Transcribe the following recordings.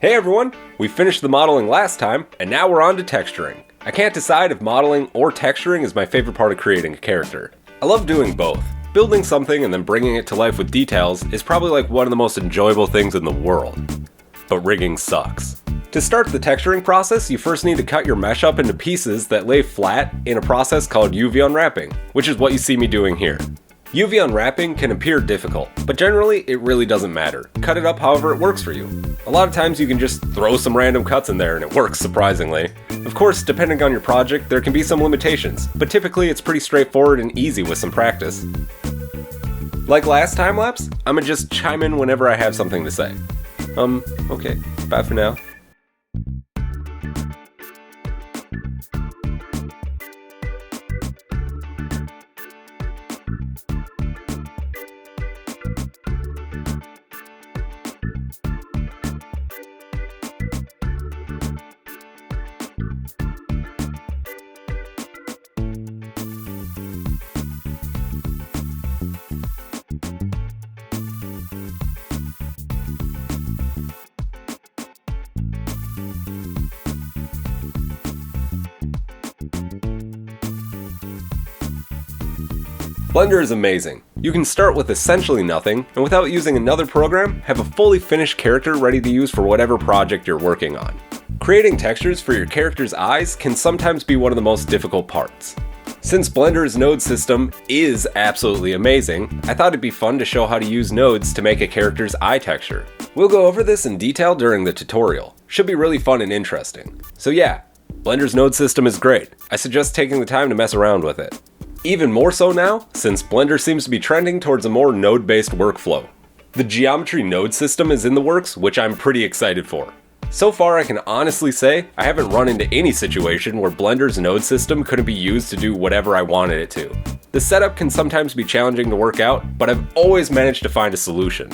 Hey everyone! We finished the modeling last time, and now we're on to texturing. I can't decide if modeling or texturing is my favorite part of creating a character. I love doing both. Building something and then bringing it to life with details is probably like one of the most enjoyable things in the world. But rigging sucks. To start the texturing process, you first need to cut your mesh up into pieces that lay flat in a process called UV unwrapping, which is what you see me doing here. UV unwrapping can appear difficult, but generally it really doesn't matter. Cut it up however it works for you. A lot of times you can just throw some random cuts in there and it works surprisingly. Of course, depending on your project, there can be some limitations, but typically it's pretty straightforward and easy with some practice. Like last time Lapse, I'ma just chime in whenever I have something to say. Okay, bye for now. Blender is amazing. You can start with essentially nothing, and without using another program, have a fully finished character ready to use for whatever project you're working on. Creating textures for your character's eyes can sometimes be one of the most difficult parts. Since Blender's node system is absolutely amazing, I thought it'd be fun to show how to use nodes to make a character's eye texture. We'll go over this in detail during the tutorial. Should be really fun and interesting. So yeah, Blender's node system is great. I suggest taking the time to mess around with it. Even more so now, since Blender seems to be trending towards a more node-based workflow. The geometry node system is in the works, which I'm pretty excited for. So far I can honestly say I haven't run into any situation where Blender's node system couldn't be used to do whatever I wanted it to. The setup can sometimes be challenging to work out, but I've always managed to find a solution.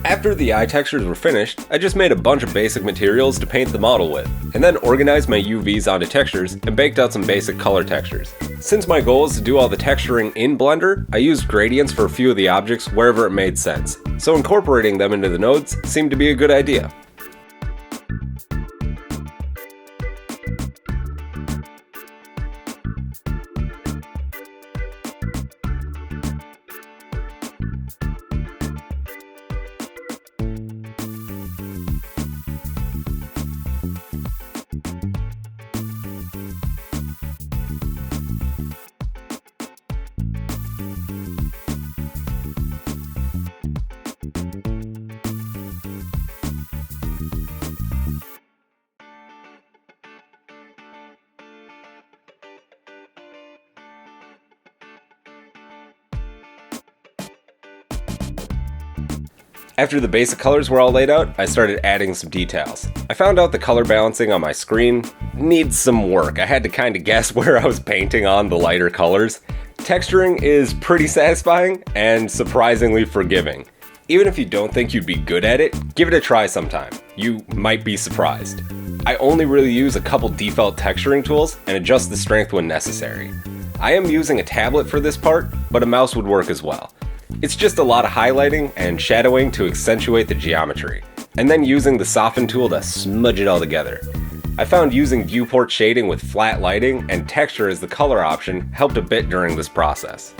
After the eye textures were finished, I just made a bunch of basic materials to paint the model with, and then organized my UVs onto textures and baked out some basic color textures. Since my goal is to do all the texturing in Blender, I used gradients for a few of the objects wherever it made sense, so incorporating them into the nodes seemed to be a good idea. After the basic colors were all laid out, I started adding some details. I found out the color balancing on my screen needs some work. I had to kind of guess where I was painting on the lighter colors. Texturing is pretty satisfying and surprisingly forgiving. Even if you don't think you'd be good at it, give it a try sometime. You might be surprised. I only really use a couple default texturing tools and adjust the strength when necessary. I am using a tablet for this part, but a mouse would work as well. It's just a lot of highlighting and shadowing to accentuate the geometry, and then using the soften tool to smudge it all together. I found using viewport shading with flat lighting and texture as the color option helped a bit during this process.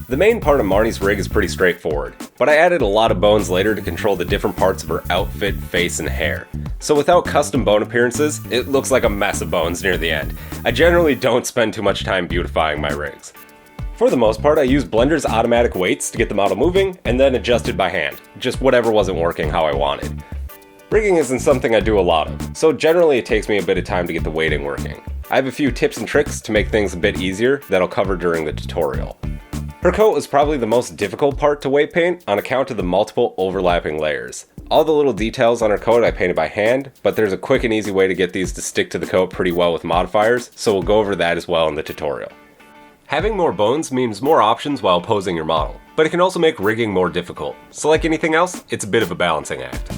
The main part of Marnie's rig is pretty straightforward, but I added a lot of bones later to control the different parts of her outfit, face, and hair. So without custom bone appearances, it looks like a mess of bones near the end. I generally don't spend too much time beautifying my rigs. For the most part, I use Blender's automatic weights to get the model moving, and then adjusted by hand, just whatever wasn't working how I wanted. Rigging isn't something I do a lot of, so generally it takes me a bit of time to get the weighting working. I have a few tips and tricks to make things a bit easier that I'll cover during the tutorial. Her coat was probably the most difficult part to weight paint on account of the multiple overlapping layers. All the little details on her coat I painted by hand, but there's a quick and easy way to get these to stick to the coat pretty well with modifiers, so we'll go over that as well in the tutorial. Having more bones means more options while posing your model, but it can also make rigging more difficult, so like anything else, it's a bit of a balancing act.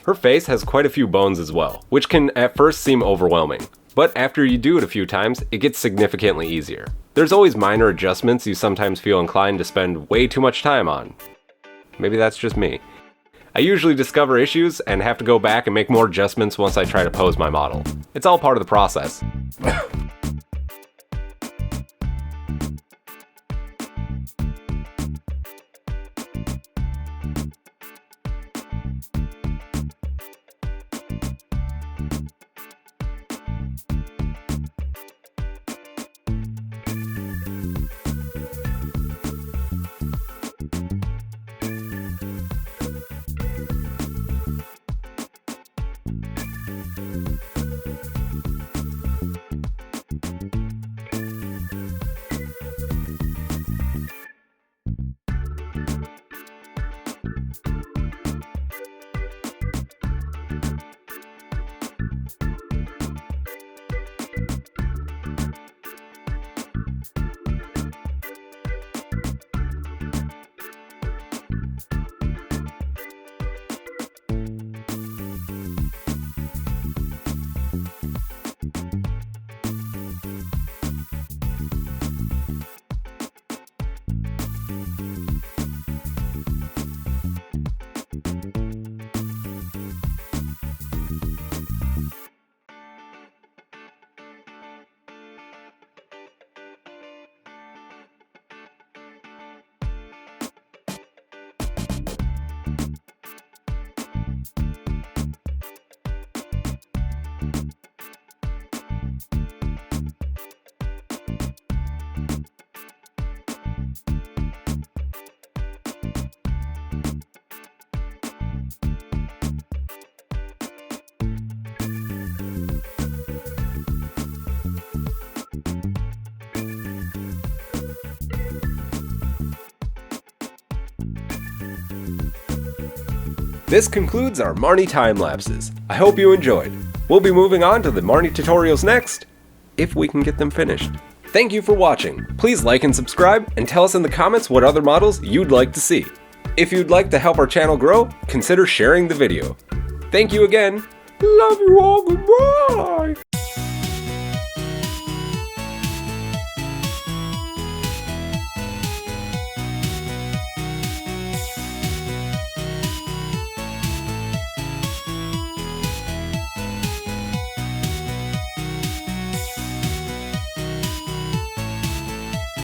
Her face has quite a few bones as well, which can at first seem overwhelming, but after you do it a few times, it gets significantly easier. There's always minor adjustments you sometimes feel inclined to spend way too much time on. Maybe that's just me. I usually discover issues and have to go back and make more adjustments once I try to pose my model. It's all part of the process. This concludes our Marnie time lapses. I hope you enjoyed. We'll be moving on to the Marnie tutorials next, if we can get them finished. Thank you for watching. Please like and subscribe, and tell us in the comments what other models you'd like to see. If you'd like to help our channel grow, consider sharing the video. Thank you again. Love you all, goodbye!